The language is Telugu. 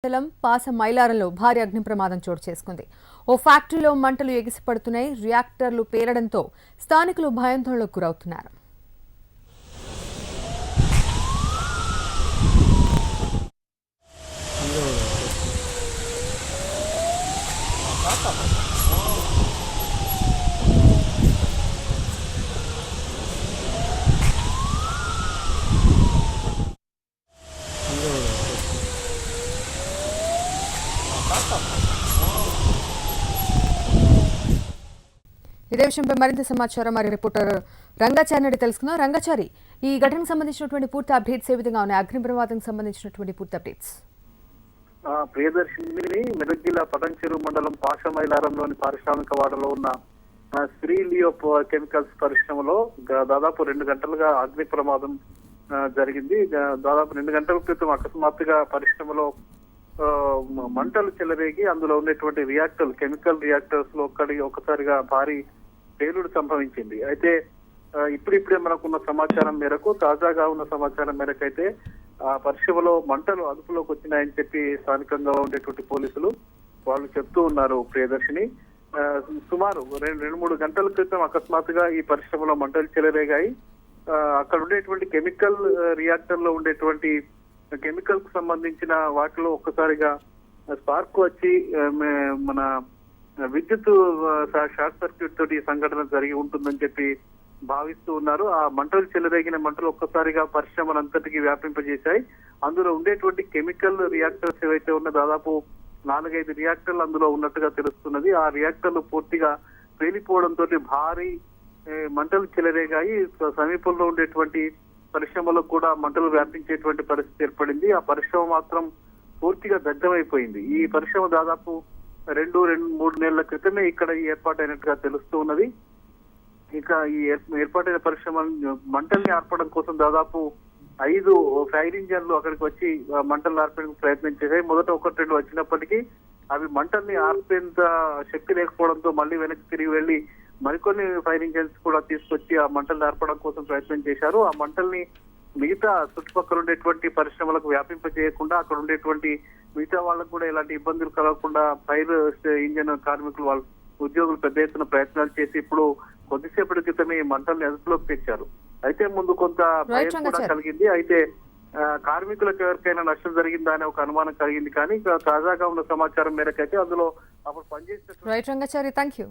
మండలం పాస మైలారంలో భారీ అగ్ని ప్రమాదం చోటు చేసుకుంది. ఓ ఫ్యాక్టరీలో మంటలు ఎగిసిపడుతున్నాయి. రియాక్టర్లు పేలడంతో స్థానికులు భయాందోళనకు గురవుతున్నారు. ఇదే విషయంపై మరింత సమాచారం మరి రిపోర్టర్ రంగాచారి నుండి తెలుసుకుందాం. రంగాచారి, ఈ ఘటనకు సంబంధించినటువంటి పూర్తి అప్డేట్స్ ఏ విధంగా ఉన్నాయి? అగ్ని ప్రమాదం సంబంధించినటువంటి పూర్తి అప్డేట్స్. ప్రియదర్శిని మెదక్ జిల్లా పటంచెరు మండలం పాషమైలారంలోని పారిశ్రామిక వాడలో ఉన్న శ్రీ లియో కెమికల్స్ పరిశ్రమలో దాదాపు 2 గంటలుగా అగ్ని ప్రమాదం జరిగింది. దాదాపు 2 గంటల క్రితం అకస్మాత్తుగా పరిశ్రమలో మంటలు చెలరేగి అందులో ఉన్నటువంటి రియాక్టర్లు, కెమికల్ రియాక్టర్స్ లో ఒకసారిగా భారీ పేలుడు సంభవించింది. అయితే ఇప్పుడిప్పుడే మనకున్న సమాచారం మేరకు, తాజాగా ఉన్న సమాచారం మేరకు అయితే ఆ పరిశ్రమలో మంటలు అదుపులోకి వచ్చినాయని చెప్పి స్థానికంగా ఉండేటువంటి పోలీసులు వాళ్ళు చెప్తూ ఉన్నారు. ప్రియదర్శిని, సుమారు 2-3 గంటల క్రితం అకస్మాత్తుగా ఈ పరిశ్రమలో మంటలు చెలరేగాయి. అక్కడ ఉండేటువంటి కెమికల్ రియాక్టర్ లో ఉండేటువంటి కెమికల్ కు సంబంధించిన వాటిలో ఒక్కసారిగా స్పార్క్ వచ్చి మన విద్యుత్ షార్ట్ సర్క్యూట్ తోటి సంఘటన జరిగి ఉంటుందని చెప్పి భావిస్తూ ఉన్నారు. ఆ మంటలు చెలరేగిన మంటలు ఒక్కసారిగా పరిశ్రమలంతటికి వ్యాపింపజేశాయి. అందులో ఉండేటువంటి కెమికల్ రియాక్టర్స్ ఏవైతే ఉన్న దాదాపు 4-5 రియాక్టర్లు అందులో ఉన్నట్టుగా తెలుస్తున్నది. ఆ రియాక్టర్లు పూర్తిగా పేలిపోవడంతో భారీ మంటలు చెలరేగాయి. సమీపంలో ఉండేటువంటి పరిశ్రమలకు కూడా మంటలు వ్యాపించేటువంటి పరిస్థితి ఏర్పడింది. ఆ పరిశ్రమ మాత్రం పూర్తిగా దగ్ధమైపోయింది. ఈ పరిశ్రమ దాదాపు 2-3 నెలల క్రితమే ఇక్కడ ఏర్పాటైనట్టుగా తెలుస్తూ ఉన్నది. ఇక ఈ ఏర్పాటైన పరిశ్రమ మంటల్ని ఆర్పడం కోసం దాదాపు 5 ఫైర్ ఇంజన్లు అక్కడికి వచ్చి మంటలు ఆర్పడానికి ప్రయత్నం చేశాయి. మొదట 1-2 వచ్చినప్పటికీ అవి మంటల్ని ఆర్పేంత శక్తి లేకపోవడంతో మళ్ళీ వెనక్కి తిరిగి వెళ్లి మరికొన్ని ఫైర్ ఇంజన్స్ కూడా తీసుకొచ్చి ఆ మంటలు ఆర్పడం కోసం ప్రయత్నం చేశారు. ఆ మంటల్ని మిగతా చుట్టుపక్కల ఉండేటువంటి పరిశ్రమలకు వ్యాపింపజేయకుండా అక్కడ ఉండేటువంటి మిగతా వాళ్ళకు కూడా ఎలాంటి ఇబ్బందులు కలగకుండా ఫైర్ ఇంజన్ కార్మికులు వాళ్ళ ఉద్యోగులు పెద్ద ఎత్తున ప్రయత్నాలు చేసి ఇప్పుడు కొద్దిసేపటి క్రితమే ఈ మంటల్ని అదుపులోకి తెచ్చారు. అయితే ముందు కొంత భయం కూడా కలిగింది. అయితే కార్మికులకు ఎవరికైనా నష్టం జరిగిందా అనే ఒక అనుమానం కలిగింది. కానీ తాజాగా ఉన్న సమాచారం మేరకు అయితే అందులో అప్పుడు పనిచేసిన రంగాచారి, థ్యాంక్ యూ.